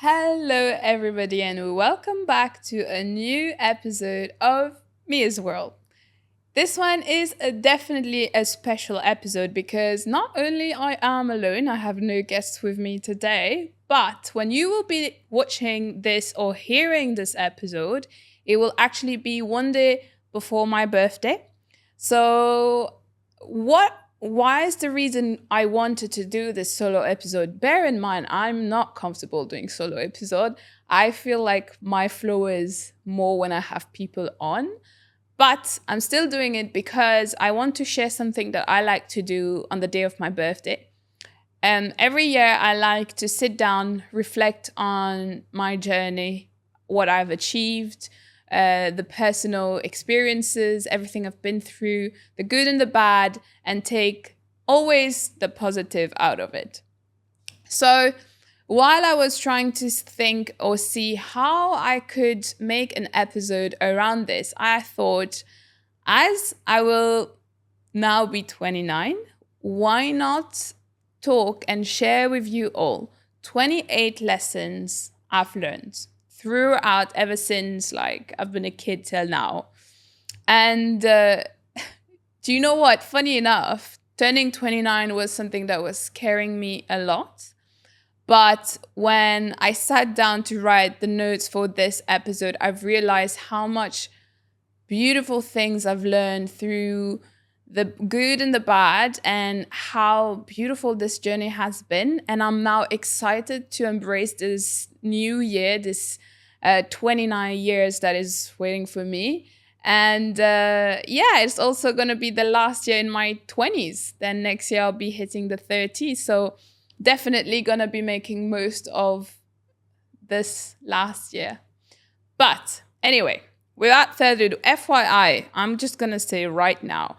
Hello, everybody, and welcome back to a new episode of Mia's World. This one is definitely a special episode because not only I am alone, I have no guests with me today, but when you will be watching this or hearing this episode, it will actually be one day before my birthday. So, what why is the reason I wanted to do this solo episode? Bear in mind, I'm not comfortable doing solo episode. I feel like my flow is more when I have people on. But I'm still doing it because I want to share something that I like to do on the day of my birthday. And every year I like to sit down, reflect on my journey, what I've achieved, the personal experiences, everything I've been through, the good and the bad, and take always the positive out of it. So while I was trying to think or see how I could make an episode around this, I thought, as I will now be 29, why not talk and share with you all 28 lessons I've learned throughout ever since like I've been a kid till now. And do you know what? Funny enough, turning 29 was something that was scaring me a lot. But when I sat down to write the notes for this episode, I've realized how much beautiful things I've learned through the good and the bad, and how beautiful this journey has been. And I'm now excited to embrace this new year, this 29 years that is waiting for me. And yeah, it's also going to be the last year in my 20s. Then next year I'll be hitting the 30s. So definitely going to be making most of this last year. But anyway, without further ado, FYI, I'm just going to say right now,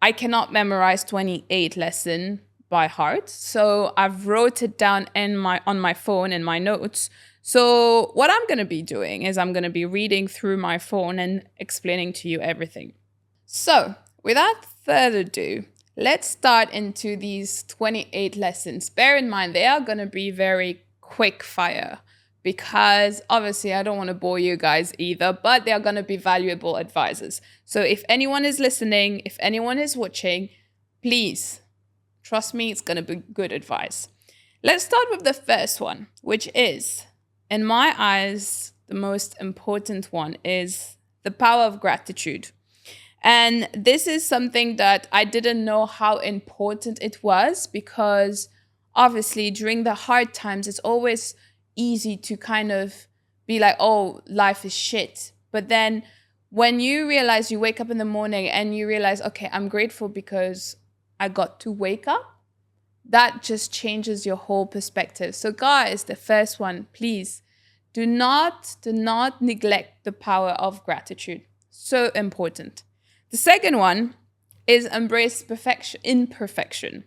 I cannot memorize 28 lesson by heart. So I've wrote it down on my phone in my notes. So what I'm going to be doing is I'm going to be reading through my phone and explaining to you everything. So without further ado, let's start into these 28 lessons. Bear in mind, they are going to be very quick fire because obviously I don't want to bore you guys either, but they are going to be valuable advices. So if anyone is listening, if anyone is watching, please trust me, it's going to be good advice. Let's start with the first one, which is, in my eyes, the most important one is the power of gratitude. And this is something that I didn't know how important it was because obviously during the hard times, it's always easy to kind of be like, oh, life is shit. But then when you realize you wake up in the morning and you realize, okay, I'm grateful because I got to wake up, that just changes your whole perspective. So guys, the first one, please do not neglect the power of gratitude. So important. The second one is embrace imperfection.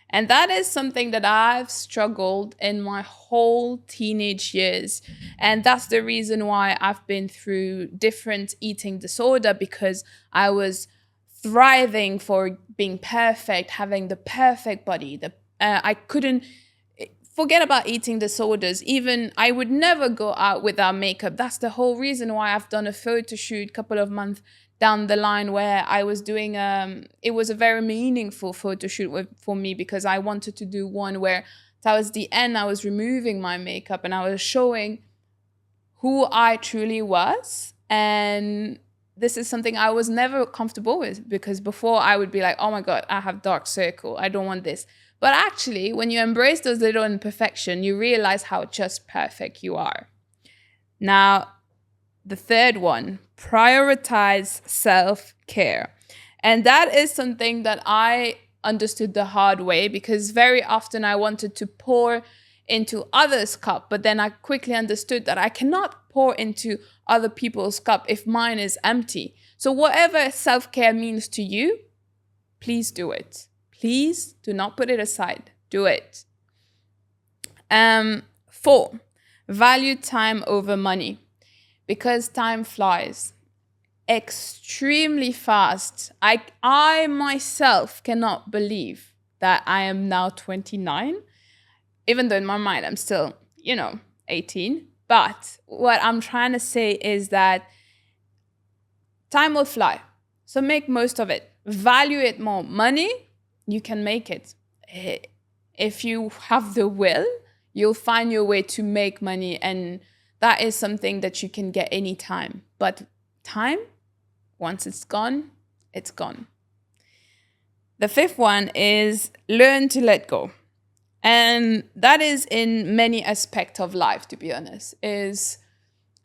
And that is something that I've struggled in my whole teenage years. And that's the reason why I've been through different eating disorder, because I was thriving for being perfect, having the perfect body. I couldn't forget about eating disorders. Even I would never go out without makeup. That's the whole reason why I've done a photo shoot a couple of months down the line where I was doing it was a very meaningful photo shoot for me, because I wanted to do one where towards the end I was removing my makeup and I was showing who I truly was. And this is something I was never comfortable with, because before I would be like, oh my God, I have dark circle, I don't want this. But actually, when you embrace those little imperfections, you realize how just perfect you are. Now, the third one, prioritize self-care. And that is something that I understood the hard way, because very often I wanted to pour into others' cup, but then I quickly understood that I cannot pour into other people's cup if mine is empty. So whatever self-care means to you, please do it. Please do not put it aside. Do it. 4, value time over money. Because time flies extremely fast. I myself cannot believe that I am now 29, even though in my mind I'm still, 18. But what I'm trying to say is that time will fly. So make most of it. Value it more. Money, you can make it. If you have the will, you'll find your way to make money. And that is something that you can get anytime. But time, once it's gone, it's gone. The fifth one is learn to let go. And that is in many aspects of life, to be honest, is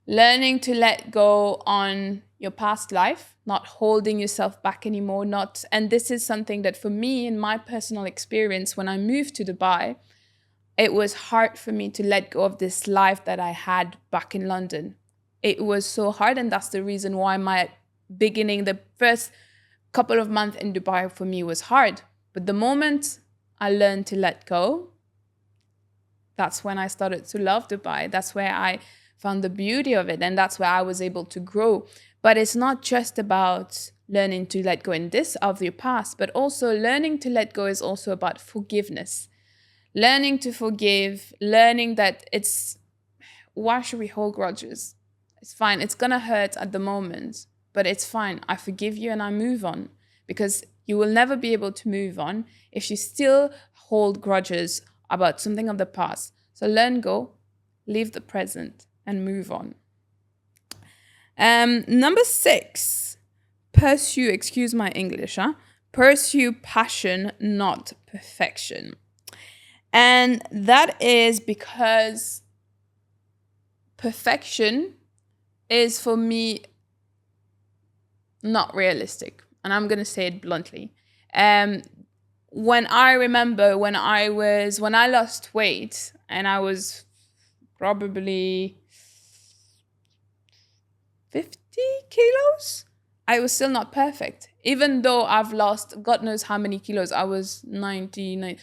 learning to let go on your past life, not holding yourself back anymore, and this is something that for me, in my personal experience, when I moved to Dubai, it was hard for me to let go of this life that I had back in London. It was so hard, and that's the reason why the first couple of months in Dubai for me was hard. But the moment I learned to let go, that's when I started to love Dubai. That's where I found the beauty of it, and that's where I was able to grow. But it's not just about learning to let go in this of your past, but also learning to let go is also about forgiveness. Learning to forgive, learning that why should we hold grudges? It's fine. It's going to hurt at the moment, but it's fine. I forgive you and I move on, because you will never be able to move on if you still hold grudges about something of the past. So learn go, leave the present, and move on. Number 6, pursue, excuse my English, pursue passion, not perfection. And that is because perfection is for me not realistic. And I'm going to say it bluntly. When I lost weight, and I was probably 50 kilos, I was still not perfect. Even though I've lost God knows how many kilos. I was 90.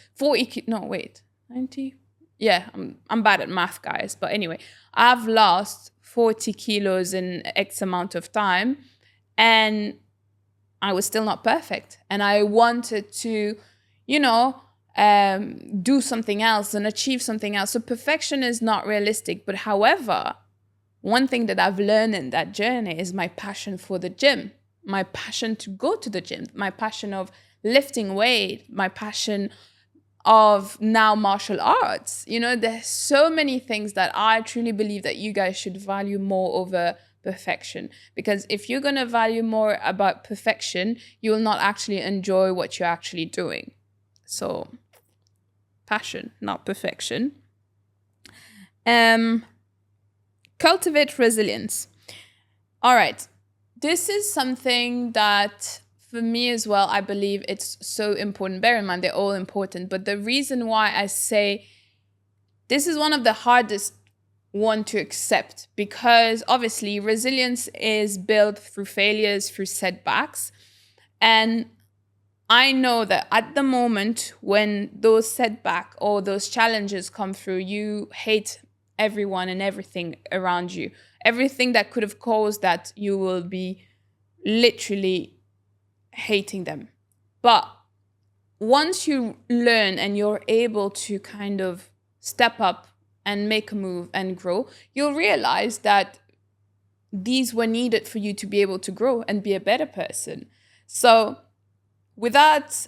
Yeah, I'm bad at math, guys. But anyway, I've lost 40 kilos in X amount of time, and I was still not perfect. And I wanted to, do something else and achieve something else. So perfection is not realistic. But however, one thing that I've learned in that journey is my passion for the gym, my passion to go to the gym, my passion of lifting weight, my passion of now martial arts. There's so many things that I truly believe that you guys should value more over perfection. Because if you're going to value more about perfection, you will not actually enjoy what you're actually doing. So, passion, not perfection. Cultivate resilience. All right. This is something that for me as well, I believe it's so important. Bear in mind, they're all important. But the reason why I say this is one of the hardest one to accept, because obviously resilience is built through failures, through setbacks. And I know that at the moment when those setbacks or those challenges come through, you hate everyone and everything around you. Everything that could have caused that, you will be literally hating them. But once you learn and you're able to kind of step up and make a move and grow, you'll realize that these were needed for you to be able to grow and be a better person. So without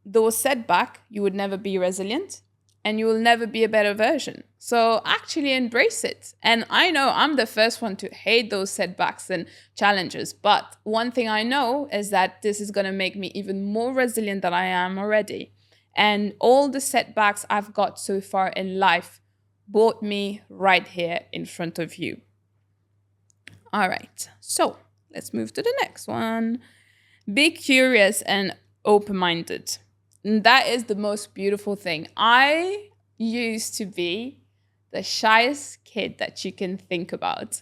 those setbacks, you would never be resilient and you will never be a better version. So actually embrace it. And I know I'm the first one to hate those setbacks and challenges. But one thing I know is that this is going to make me even more resilient than I am already. And all the setbacks I've got so far in life brought me right here in front of you. All right. So let's move to the next one. Be curious and open-minded. And that is the most beautiful thing. I used to be the shyest kid that you can think about.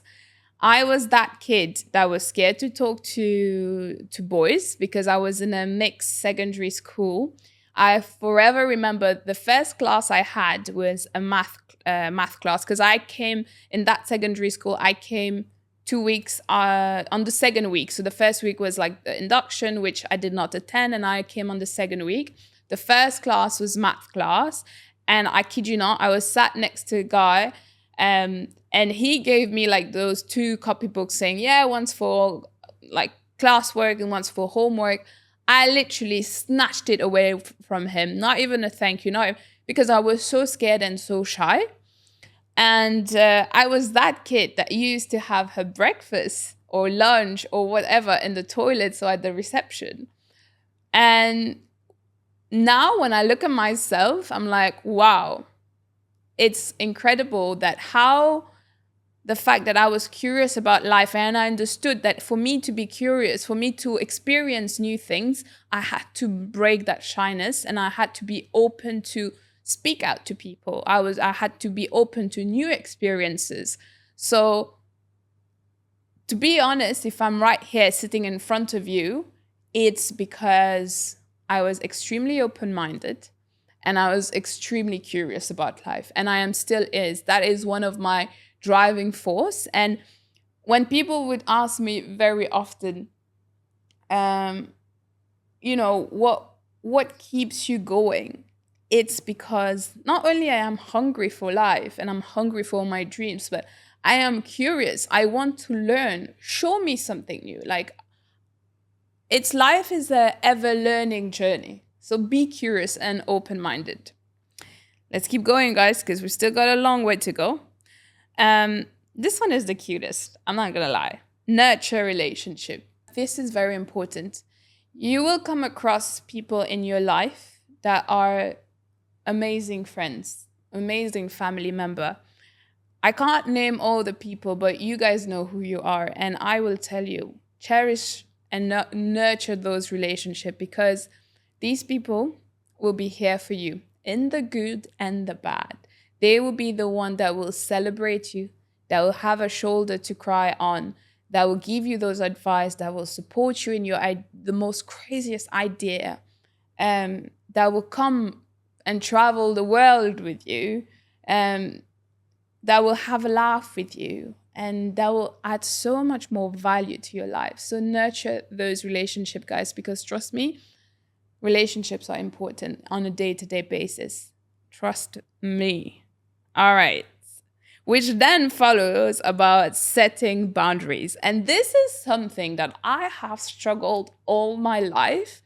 I was that kid that was scared to talk to boys because I was in a mixed secondary school. I forever remember the first class I had was a math class, because I came in that secondary school. I came 2 weeks on the second week. So the first week was like the induction, which I did not attend, and I came on the second week. The first class was math class, and I kid you not, I was sat next to a guy And he gave me like those two copybooks saying, yeah, one's for like classwork and one's for homework. I literally snatched it away from him. Not even a thank you, not because I was so scared and so shy. And I was that kid that used to have her breakfast or lunch or whatever in the toilets or at the reception. And now when I look at myself, I'm like, wow, it's incredible that how the fact that I was curious about life, and I understood that for me to be curious, for me to experience new things, I had to break that shyness and I had to be open to speak out to people. I had to be open to new experiences. So to be honest, if I'm right here sitting in front of you, it's because I was extremely open-minded and I was extremely curious about life. And I am still is. That is one of my driving force. And when people would ask me very often, what keeps you going? It's because not only I am hungry for life and I'm hungry for my dreams, but I am curious. I want to learn. Show me something new. Like, life is a ever learning journey. So be curious and open-minded. Let's keep going, guys, because we still got a long way to go. This one is the cutest. I'm not gonna lie. Nurture relationship. This is very important. You will come across people in your life that are amazing friends, amazing family member. I can't name all the people, but you guys know who you are. And I will tell you, cherish and nurture those relationships, because these people will be here for you in the good and the bad. They will be the one that will celebrate you, that will have a shoulder to cry on, that will give you those advice, that will support you in the most craziest idea, that will come and travel the world with you, that will have a laugh with you, and that will add so much more value to your life. So nurture those relationships, guys, because trust me, relationships are important on a day-to-day basis. Trust me. All right. Which then follows about setting boundaries. And this is something that I have struggled all my life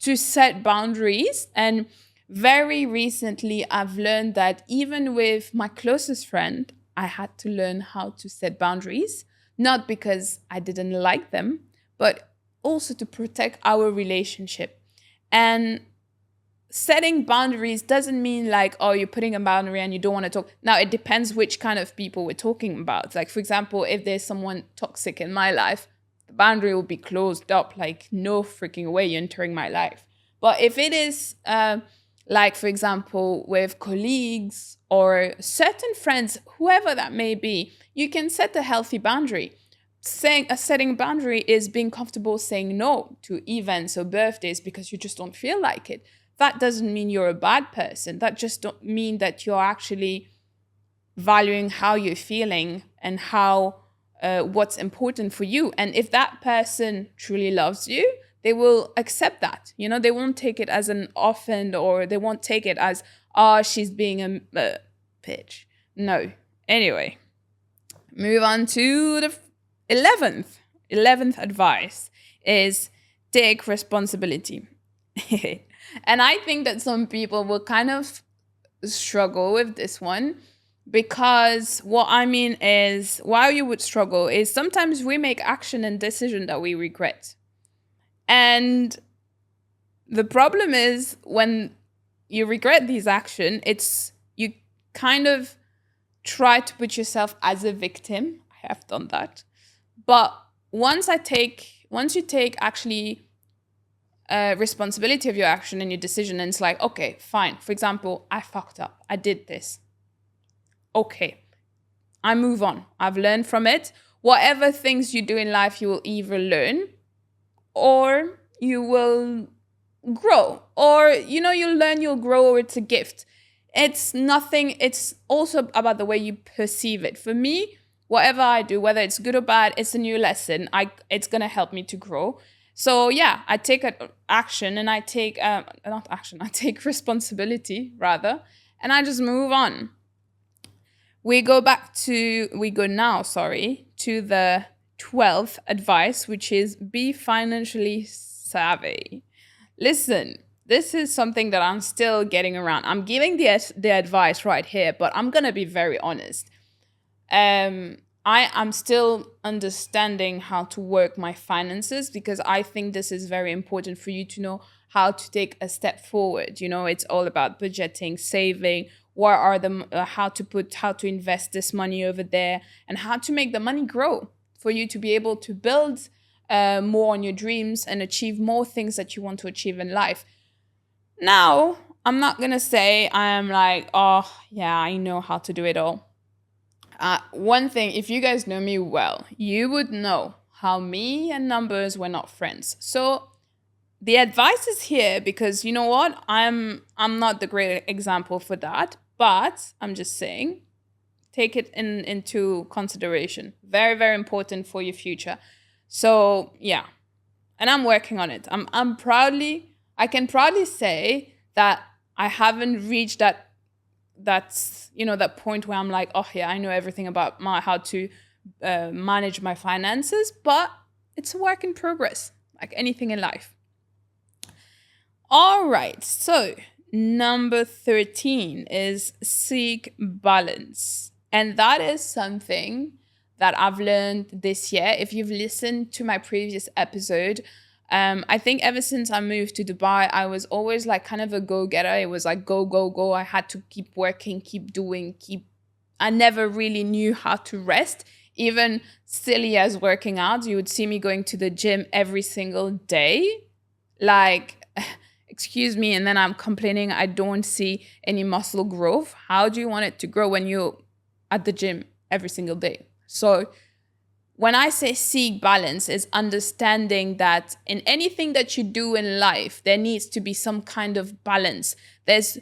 to set boundaries. And very recently, I've learned that even with my closest friend, I had to learn how to set boundaries, not because I didn't like them, but also to protect our relationship. And setting boundaries doesn't mean like, oh, you're putting a boundary and you don't want to talk. Now, it depends which kind of people we're talking about. Like, for example, if there's someone toxic in my life, the boundary will be closed up. Like, no freaking way you're entering my life. But if it is like, for example, with colleagues or certain friends, whoever that may be, you can set a healthy boundary. Setting a boundary is being comfortable saying no to events or birthdays because you just don't feel like it. That doesn't mean you're a bad person. That just don't mean that you're actually valuing how you're feeling and how what's important for you. And if that person truly loves you, they will accept that. You know, they won't take it as an offend, or they won't take it as, oh, she's being a bitch. No. Anyway, move on to the 11th advice is take responsibility. And I think that some people will kind of struggle with this one, because what I mean is, why you would struggle is sometimes we make action and decision that we regret. And the problem is when you regret these actions, it's you kind of try to put yourself as a victim. I have done that. But once you take actually responsibility of your action and your decision, and it's like, okay, fine. For example, I fucked up. I did this. Okay, I move on. I've learned from it. Whatever things you do in life, you will either learn or you will grow. Or, you'll learn, you'll grow, or it's a gift. It's nothing. It's also about the way you perceive it. For me, whatever I do, whether it's good or bad, it's a new lesson. It's going to help me to grow. So yeah, I take action and I take, I take responsibility rather, and I just move on. We go now, sorry, to the 12th advice, which is be financially savvy. Listen, this is something that I'm still getting around. I'm giving the advice right here, but I'm going to be very honest. I am still understanding how to work my finances because I think this is very important for you to know how to take a step forward. You know, it's all about budgeting, saving, what are the how to invest this money over there, and how to make the money grow for you to be able to build more on your dreams and achieve more things that you want to achieve in life. Now, I'm not gonna say I'm like, oh yeah, I know how to do it all. One thing, if you guys know me well, you would know how me and numbers were not friends. So the advice is here because you know what? I'm not the great example for that, but I'm just saying, take it into consideration. Very, very important for your future. So yeah, and I'm working on it. I can proudly say that I haven't reached that point where I'm like, oh yeah, I know everything about how to manage my finances, but it's a work in progress, like anything in life. All right, so number 13 is seek balance. And that is something that I've learned this year. If you've listened to my previous episode, I think ever since I moved to Dubai, I was always like kind of a go-getter. It was like go, go, go. I had to keep working, keep doing, I never really knew how to rest. Even silly as working out, you would see me going to the gym every single day. Like, excuse me, and then I'm complaining I don't see any muscle growth. How do you want it to grow when you're at the gym every single day? So when I say seek balance, is understanding that in anything that you do in life, there needs to be some kind of balance. There's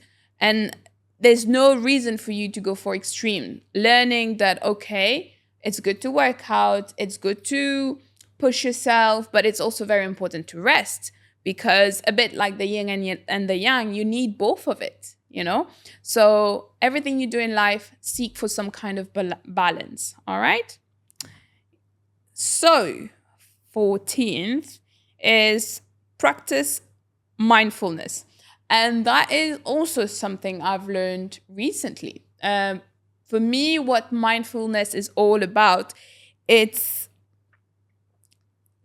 no reason for you to go for extreme. Learning that, okay, it's good to work out, it's good to push yourself, but it's also very important to rest because a bit like the yin and the yang, you need both of it, you know? So everything you do in life, seek for some kind of balance, all right? So 14th is practice mindfulness. And that is also something I've learned recently. For me, what mindfulness is all about, it's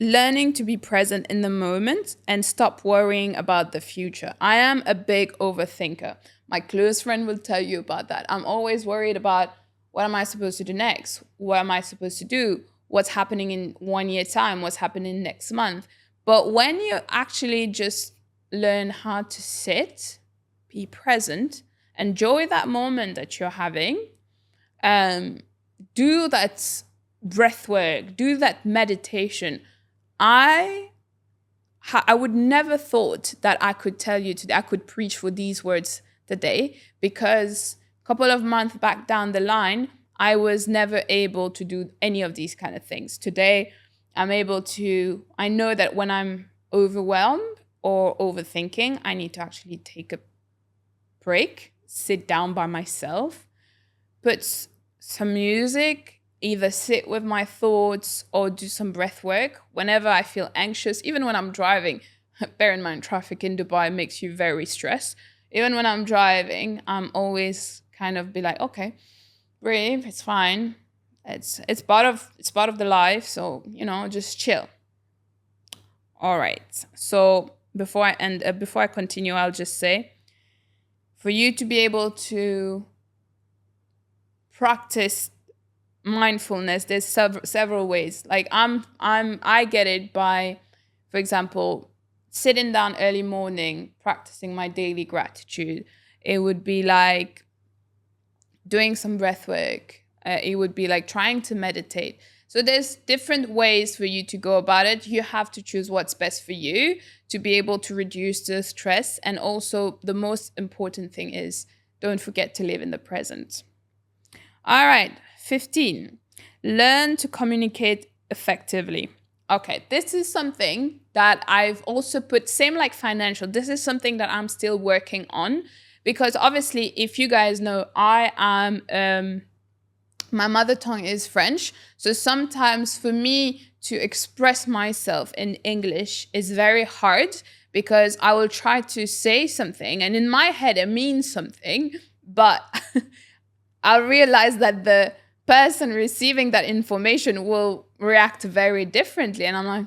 learning to be present in the moment and stop worrying about the future. I am a big overthinker. My close friend will tell you about that. I'm always worried about what am I supposed to do next? What am I supposed to do? What's happening in 1 year time? What's happening next month? But when you actually just learn how to sit, be present, enjoy that moment that you're having, do that breath work, do that meditation. I would never thought that I could tell you today, I could preach for these words today, because a couple of months back down the line, I was never able to do any of these kind of things. Today, I know that when I'm overwhelmed or overthinking, I need to actually take a break, sit down by myself, put some music, either sit with my thoughts or do some breath work whenever I feel anxious, even when I'm driving. Bear in mind, traffic in Dubai makes you very stressed. Even when I'm driving, I'm always kind of be like, okay, breathe, it's fine. It's part of the life, so just chill. All right. So before I continue, I'll just say, for you to be able to practice mindfulness, there's several ways. Like I get it by, for example, sitting down early morning, practicing my daily gratitude. It would be like doing some breath work. It would be like trying to meditate. So there's different ways for you to go about it. You have to choose what's best for you to be able to reduce the stress. And also the most important thing is, don't forget to live in the present. All right, 15, learn to communicate effectively. Okay, this is something that I've also put, same like financial, this is something that I'm still working on, because obviously, if you guys know, I am My mother tongue is French. So sometimes for me to express myself in English is very hard because I will try to say something and in my head it means something, but I'll realize that the person receiving that information will react very differently. And I'm like,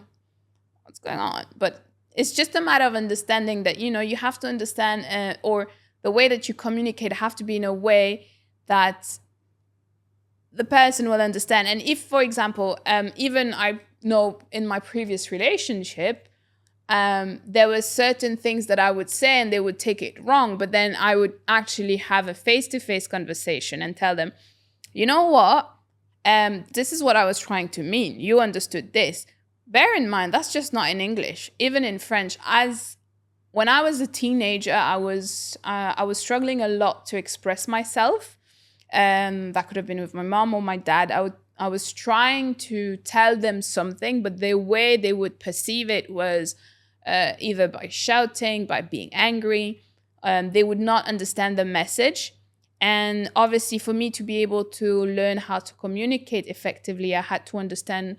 what's going on? But it's just a matter of understanding that, you have to understand, or the way that you communicate have to be in a way that the person will understand. And if, for example, even I know in my previous relationship, there were certain things that I would say and they would take it wrong, but then I would actually have a face-to-face conversation and tell them, you know what? This is what I was trying to mean. You understood this. Bear in mind, that's just not in English. Even in French, when I was a teenager, I was struggling a lot to express myself. That could have been with my mom or my dad. I was trying to tell them something, but the way they would perceive it was either by shouting, by being angry. They would not understand the message. And obviously, for me to be able to learn how to communicate effectively, I had to understand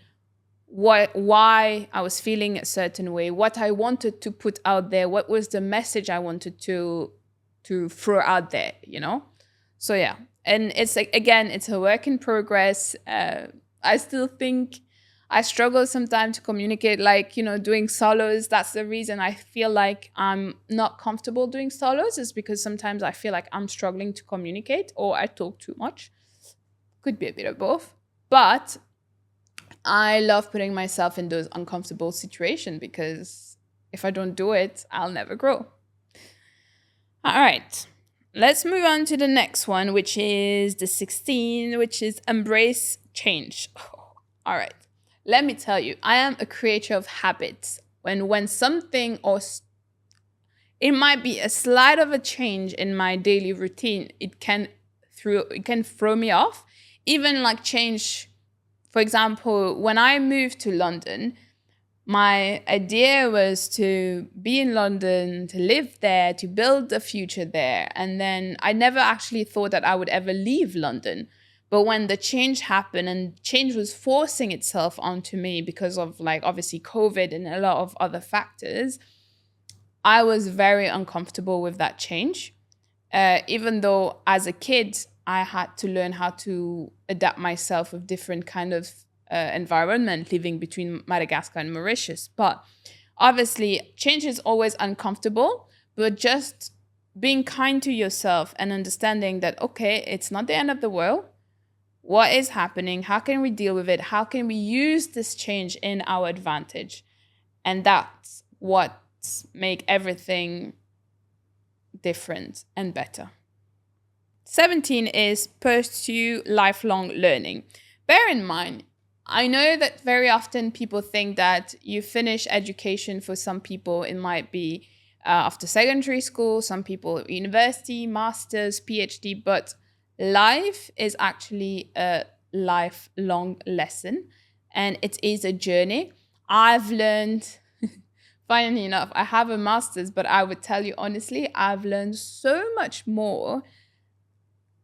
why I was feeling a certain way, what I wanted to put out there, what was the message I wanted to throw out there, So yeah, and it's like, again, it's a work in progress. I still think I struggle sometimes to communicate, like, doing solos. That's the reason I feel like I'm not comfortable doing solos, is because sometimes I feel like I'm struggling to communicate or I talk too much. Could be a bit of both. But I love putting myself in those uncomfortable situations because if I don't do it, I'll never grow. All right. Let's move on to the next one, which is the 16, which is embrace change. All right. Let me tell you, I am a creature of habits. When something it might be a slight of a change in my daily routine, it can throw me off. Even like change, for example, when I moved to London, my idea was to be in London, to live there, to build a future there. And then I never actually thought that I would ever leave London. But when the change happened and change was forcing itself onto me because of, like, obviously COVID and a lot of other factors, I was very uncomfortable with that change. Even though as a kid, I had to learn how to adapt myself with different kind of environment, living between Madagascar and Mauritius. But obviously, change is always uncomfortable, but just being kind to yourself and understanding that, okay, it's not the end of the world. What is happening? How can we deal with it? How can we use this change in our advantage? And that's what make everything different and better. 17 is pursue lifelong learning. Bear in mind, I know that very often people think that you finish education. For some people, it might be after secondary school, some people university, master's, PhD, but life is actually a lifelong lesson and it is a journey. I've learned, funnily enough, I have a master's, but I would tell you honestly, I've learned so much more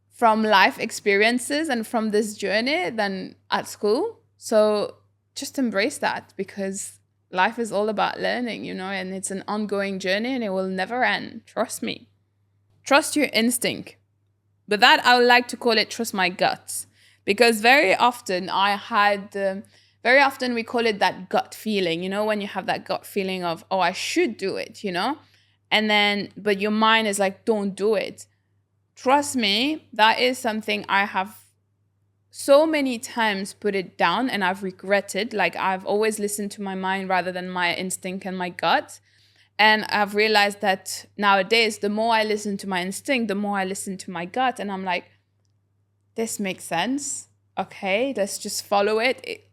from life experiences and from this journey than at school. So just embrace that, because life is all about learning, and it's an ongoing journey and it will never end. Trust me. Trust your instinct. But that, I would like to call it trust my guts, because very often we call it that gut feeling, when you have that gut feeling of, oh, I should do it, and then, but your mind is like, don't do it. Trust me, that is something I have so many times put it down and I've regretted. Like, I've always listened to my mind rather than my instinct and my gut. And I've realized that nowadays, the more I listen to my instinct, the more I listen to my gut. And I'm like, this makes sense. Okay, let's just follow it.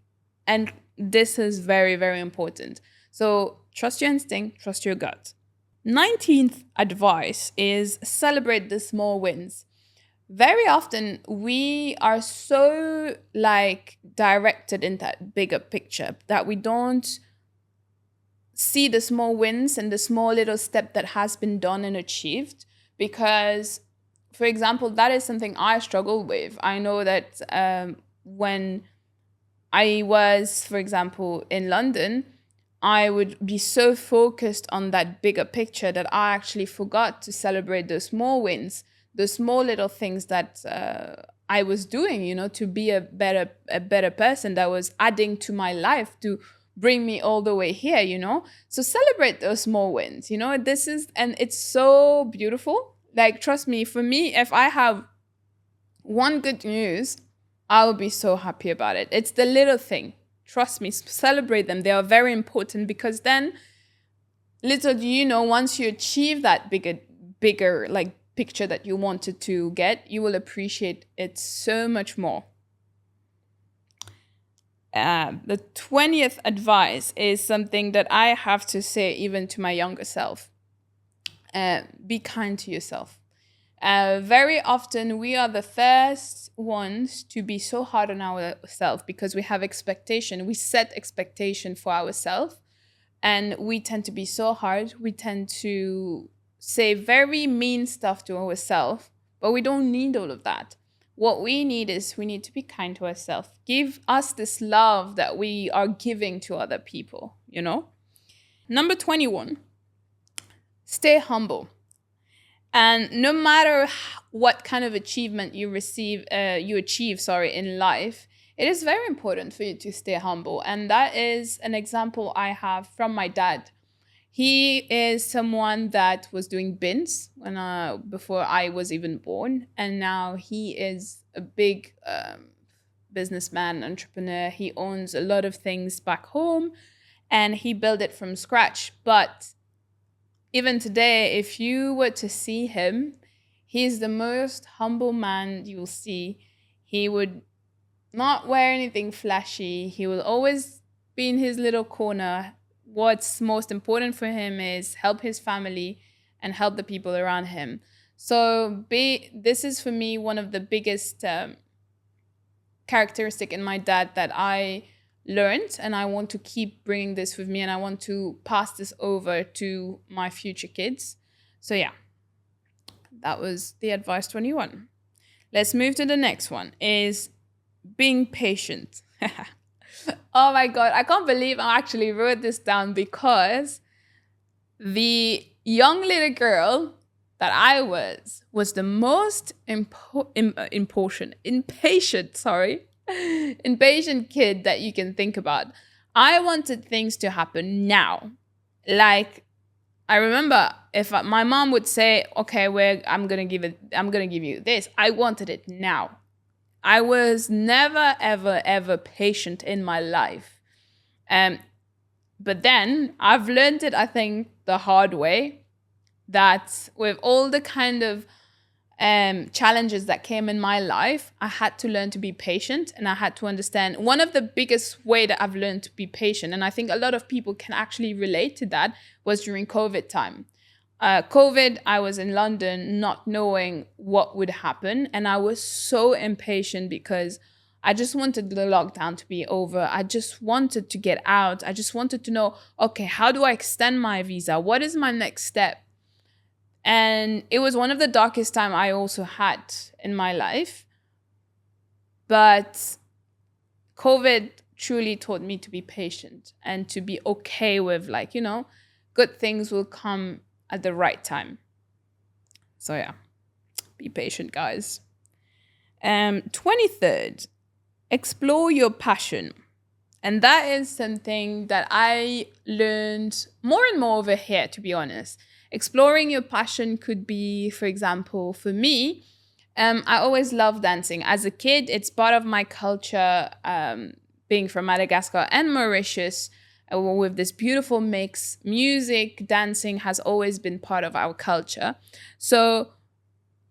And this is very, very important. So trust your instinct, trust your gut. 19th advice is celebrate the small wins. Very often we are so directed in that bigger picture that we don't see the small wins and the small little step that has been done and achieved. Because for example, that is something I struggle with. I know that when I was, for example, in London, I would be so focused on that bigger picture that I actually forgot to celebrate those small wins, the small little things that I was doing, to be a better person that was adding to my life to bring me all the way here. So celebrate those small wins. And it's so beautiful. Like, trust me, for me, if I have one good news, I will be so happy about it. It's the little thing. Trust me, celebrate them. They are very important, because then, little do you know, once you achieve that bigger like picture that you wanted to get, you will appreciate it so much more. The 20th advice is something that I have to say even to my younger self. Be kind to yourself. Very often we are the first ones to be so hard on ourselves because we have expectation. We set expectation for ourselves, and we tend to be so hard. We tend to say very mean stuff to ourselves, but we don't need all of that. What we need to be kind to ourselves. Give us this love that we are giving to other people, Number 21, stay humble. And no matter what kind of achievement you achieve in life, it is very important for you to stay humble. And that is an example I have from my dad. He is someone that was doing bins before I was even born. And now he is a big businessman, entrepreneur. He owns a lot of things back home, and he built it from scratch. But even today, if you were to see him, he's the most humble man you will see. He would not wear anything flashy. He will always be in his little corner. What's most important for him is help his family and help the people around him. So this is for me one of the biggest characteristic in my dad that I learned, and I want to keep bringing this with me, and I want to pass this over to my future kids. So yeah, that was the advice 21. Let's move to the next one, is being patient. Oh my God, I can't believe I actually wrote this down, because the young little girl that I was the most impatient kid that you can think about. I wanted things to happen now. Like, I remember if my mom would say, "Okay, I'm gonna give you this," I wanted it now. I was never, ever, ever patient in my life. But then I've learned it, I think, the hard way, that with all the kind of challenges that came in my life, I had to learn to be patient, and I had to understand. One of the biggest way that I've learned to be patient, and I think a lot of people can actually relate to that, was during COVID time. COVID, I was in London not knowing what would happen, and I was so impatient because I just wanted the lockdown to be over. I just wanted to get out. I just wanted to know, okay, how do I extend my visa? What is my next step? And it was one of the darkest time I also had in my life. But COVID truly taught me to be patient and to be okay with, good things will come at the right time. So yeah, be patient, guys. 23rd, explore your passion. And that is something that I learned more and more over here, to be honest. Exploring your passion could be, for example, for me, I always loved dancing. As a kid, it's part of my culture, being from Madagascar and Mauritius, with this beautiful mix. Music, dancing has always been part of our culture. So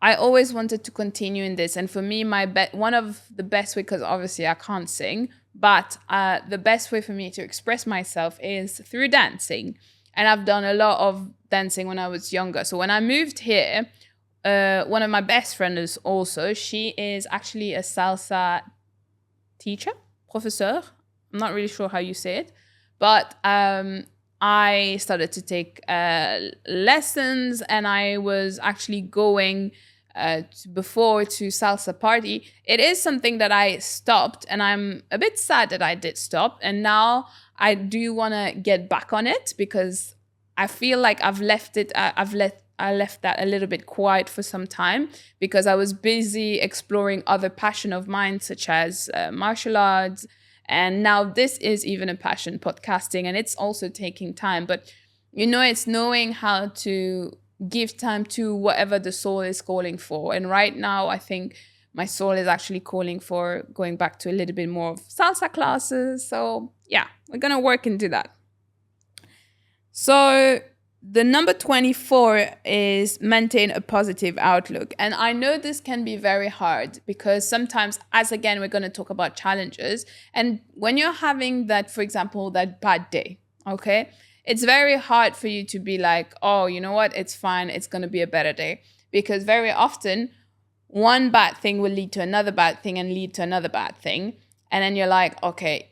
I always wanted to continue in this. And for me, one of the best way, because obviously I can't sing, but the best way for me to express myself is through dancing. And I've done a lot of dancing when I was younger. So when I moved here, one of my best friends also, she is actually a salsa teacher, professeur. I'm not really sure how you say it. But I started to take lessons, and I was actually going before to salsa party, it is something that I stopped, and I'm a bit sad that I did stop. And now I do want to get back on it because I feel like I've left it. I left that a little bit quiet for some time because I was busy exploring other passion of mine, such as martial arts. And now this is even a passion, podcasting, and it's also taking time. But it's knowing how to give time to whatever the soul is calling for. And right now, I think my soul is actually calling for going back to a little bit more of salsa classes. So yeah, we're going to work into that. So the number 24 is maintain a positive outlook. And I know this can be very hard because sometimes, as again, we're going to talk about challenges. And when you're having that, for example, that bad day, okay, it's very hard for you to be like, oh, you know what, it's fine, it's going to be a better day. Because very often, one bad thing will lead to another bad thing and lead to another bad thing. And then you're like, okay,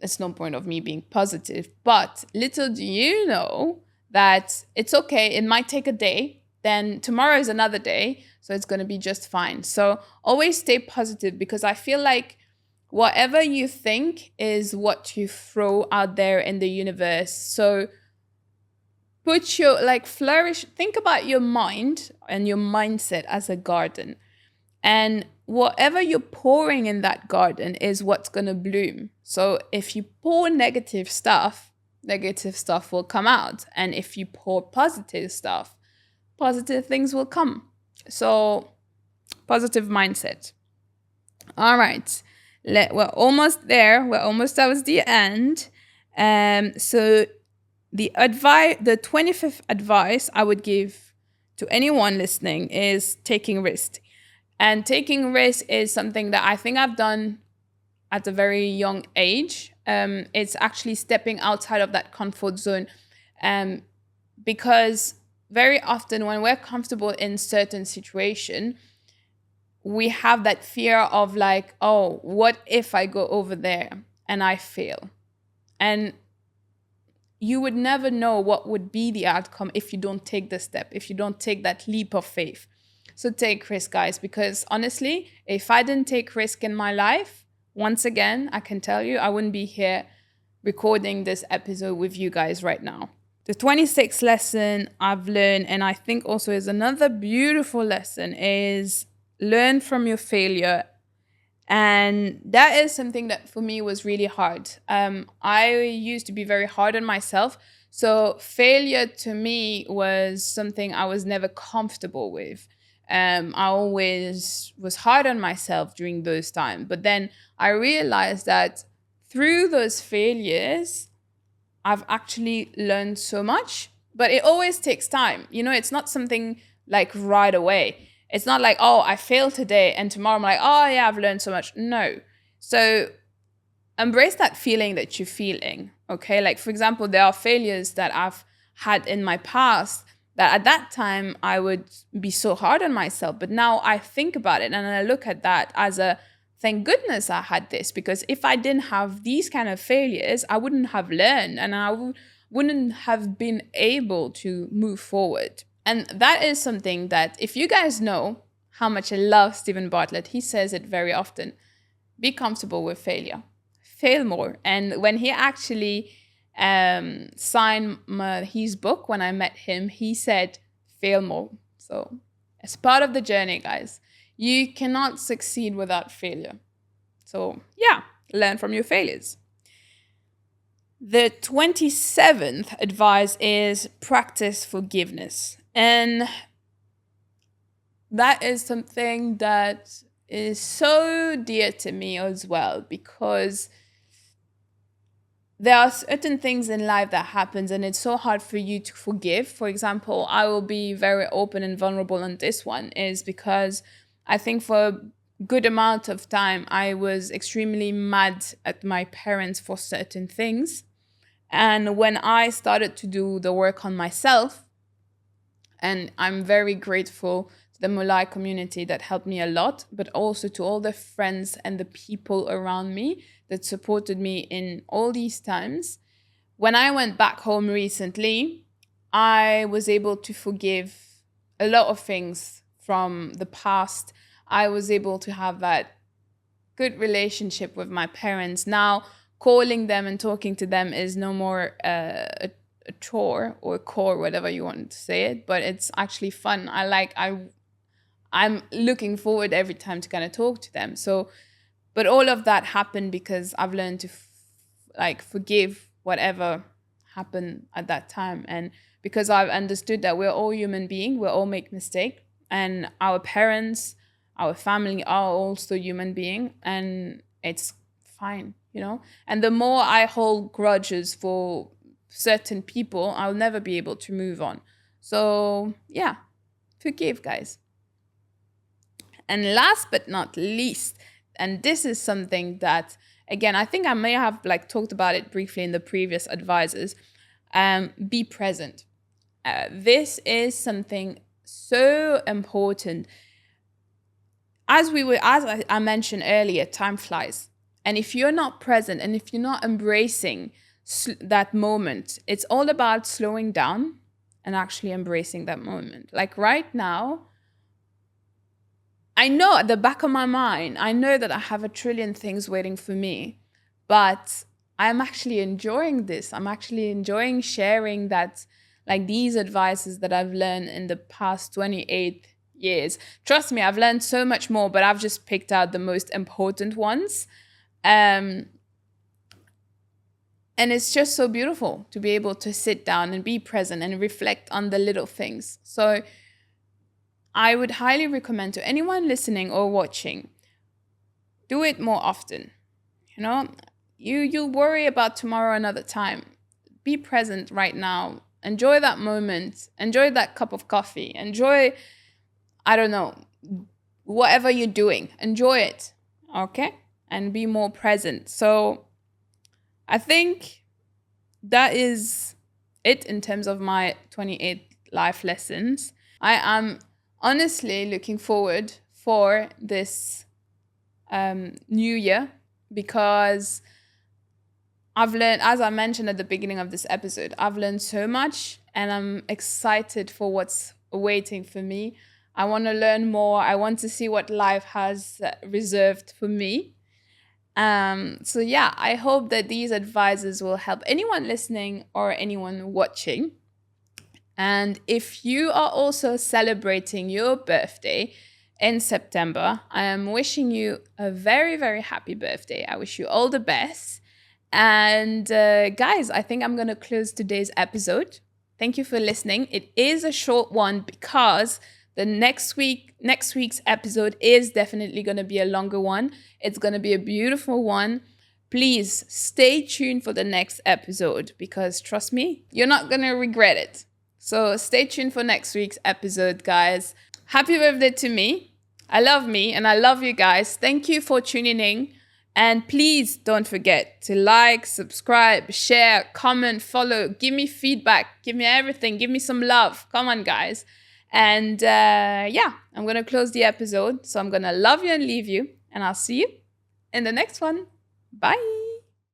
it's no point of me being positive. But little do you know that it's okay. It might take a day. Then tomorrow is another day. So it's going to be just fine. So always stay positive because I feel like whatever you think is what you throw out there in the universe. So put your, flourish, think about your mind and your mindset as a garden. And whatever you're pouring in that garden is what's going to bloom. So if you pour negative stuff will come out. And if you pour positive stuff, positive things will come. So positive mindset. All right. We're almost there. We're almost towards the end. So the 25th advice I would give to anyone listening is taking risk. And taking risk is something that I think I've done at a very young age. It's actually stepping outside of that comfort zone. Because very often when we're comfortable in certain situation, we have that fear of like, oh, what if I go over there and I fail? And you would never know what would be the outcome if you don't take the step, if you don't take that leap of faith. So take risk, guys, because honestly, if I didn't take risk in my life, once again, I can tell you, I wouldn't be here recording this episode with you guys right now. The 26th lesson I've learned, and I think also is another beautiful lesson, is learn from your failure. And that is something that for me was really hard. I used to be very hard on myself. So failure to me was something I was never comfortable with. I always was hard on myself during those times. But then I realized that through those failures, I've actually learned so much. But it always takes time. It's not something like right away. It's not like, oh, I failed today and tomorrow I'm like, oh yeah, I've learned so much. No. So embrace that feeling that you're feeling, okay? Like, for example, there are failures that I've had in my past that at that time I would be so hard on myself. But now I think about it and I look at that as a, thank goodness I had this, because if I didn't have these kind of failures, I wouldn't have learned and I wouldn't have been able to move forward. And that is something that if you guys know how much I love Stephen Bartlett, he says it very often, be comfortable with failure, fail more. And when he actually signed his book, when I met him, he said, fail more. So as part of the journey, guys, you cannot succeed without failure. So yeah, learn from your failures. The 27th advice is practice forgiveness. And that is something that is so dear to me as well, because there are certain things in life that happens and it's so hard for you to forgive. For example, I will be very open and vulnerable on this one, is because I think for a good amount of time, I was extremely mad at my parents for certain things. And when I started to do the work on myself, and I'm very grateful to the Mulai community that helped me a lot, but also to all the friends and the people around me that supported me in all these times. When I went back home recently, I was able to forgive a lot of things from the past, I was able to have that good relationship with my parents. Now, calling them and talking to them is no more a chore or a core, whatever you want to say it, but it's actually fun. I'm looking forward every time to kind of talk to them. So, but all of that happened because I've learned to forgive whatever happened at that time, and because I've understood that we're all human beings, we all make mistakes, and our parents, our family are also human beings, and it's fine, you know. And the more I hold grudges for certain people, I'll never be able to move on. So yeah, forgive, guys. And last but not least, and this is something that, again, I think I may have talked about it briefly in the previous advisors. Be present. This is something so important. As I mentioned earlier, time flies. And if you're not present and if you're not embracing that moment, it's all about slowing down and actually embracing that moment. Like right now, I know at the back of my mind, I know that I have a trillion things waiting for me, but I'm actually enjoying this. I'm actually enjoying sharing that, these advices that I've learned in the past 28 years. Trust me, I've learned so much more, but I've just picked out the most important ones. And it's just so beautiful to be able to sit down and be present and reflect on the little things. So I would highly recommend to anyone listening or watching, do it more often. You know, you'll worry about tomorrow another time. Be present right now. Enjoy that moment. Enjoy that cup of coffee. Enjoy, I don't know, whatever you're doing. Enjoy it, okay? And be more present. So I think that is it in terms of my 28 life lessons. I am honestly looking forward for this new year, because I've learned, as I mentioned at the beginning of this episode, I've learned so much, and I'm excited for what's waiting for me. I want to learn more. I want to see what life has reserved for me. So yeah, I hope that these advices will help anyone listening or anyone watching. And if you are also celebrating your birthday in September, I am wishing you a very, very happy birthday. I wish you all the best. And guys, I think I'm going to close today's episode. Thank you for listening. It is a short one because the next week's episode is definitely going to be a longer one. It's going to be a beautiful one. Please stay tuned for the next episode, because trust me, you're not going to regret it. So stay tuned for next week's episode, guys. Happy birthday to me. I love me and I love you guys. Thank you for tuning in. And please don't forget to like, subscribe, share, comment, follow. Give me feedback. Give me everything. Give me some love. Come on, guys. And yeah, I'm going to close the episode. So I'm going to love you and leave you. And I'll see you in the next one. Bye.